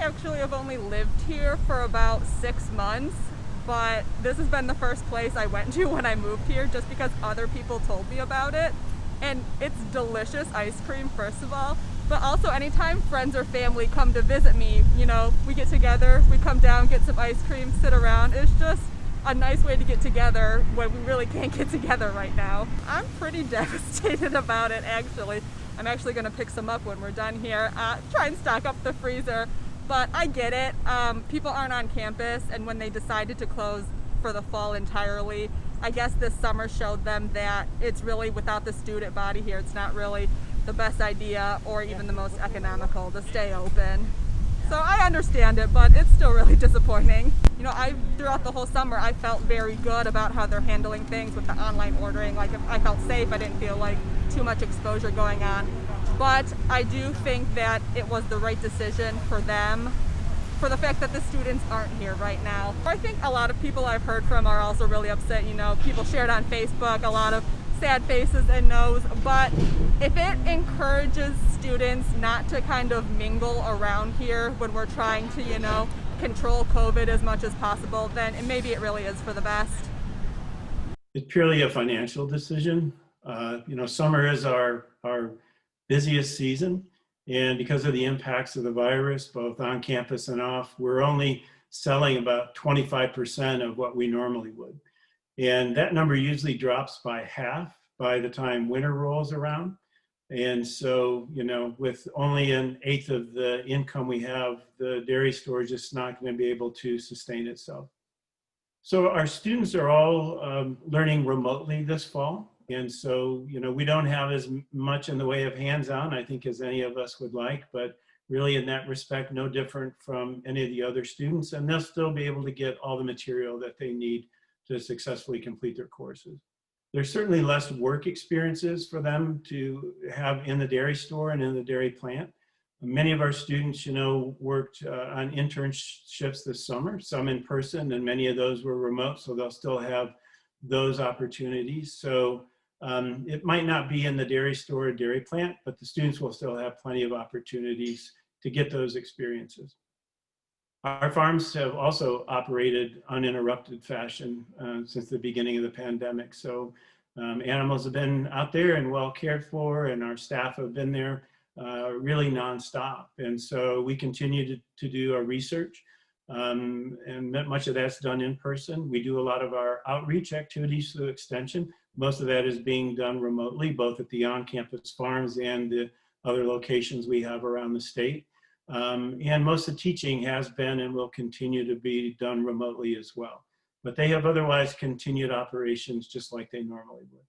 actually have only lived here for about 6 months, but this has been the first place I went to when I moved here just because other people told me about it. And it's delicious ice cream, first of all, but also anytime friends or family come to visit me, we get together, we come down, get some ice cream, sit around. It's just a nice way to get together when we really can't get together right now. I'm pretty devastated about it, actually. I'm actually going to pick some up when we're done here, try and stock up the freezer, but I get it. People aren't on campus, and when they decided to close for the fall entirely, I guess this summer showed them that it's really, without the student body here, it's not really the best idea or even the most economical to stay open. So I understand it, but it's still really disappointing. Throughout the whole summer, I felt very good about how they're handling things with the online ordering. Like, I felt safe. I didn't feel like too much exposure going on. But I do think that it was the right decision for them, for the fact that the students aren't here right now. I think a lot of people I've heard from are also really upset. People shared on Facebook, a lot of sad faces and no's, but if it encourages students not to kind of mingle around here when we're trying to, control COVID as much as possible, then maybe it really is for the best. It's purely a financial decision. Summer is our busiest season, and because of the impacts of the virus, both on campus and off, we're only selling about 25% of what we normally would. And that number usually drops by half by the time winter rolls around. And so, with only an eighth of the income we have, the dairy store is just not going to be able to sustain itself. So our students are all learning remotely this fall. And so, we don't have as much in the way of hands-on, I think, as any of us would like, but really in that respect, no different from any of the other students. And they'll still be able to get all the material that they need to successfully complete their courses. There's certainly less work experiences for them to have in the dairy store and in the dairy plant. Many of our students, worked on internships this summer, some in person, and many of those were remote, so they'll still have those opportunities. So it might not be in the dairy store or dairy plant, but the students will still have plenty of opportunities to get those experiences. Our farms have also operated uninterrupted fashion since the beginning of the pandemic. So animals have been out there and well cared for, and our staff have been there really nonstop. And so we continue to do our research, and much of that's done in person. We do a lot of our outreach activities through Extension. Most of that is being done remotely, both at the on-campus farms and the other locations we have around the state. And most of the teaching has been and will continue to be done remotely as well. But they have otherwise continued operations just like they normally would.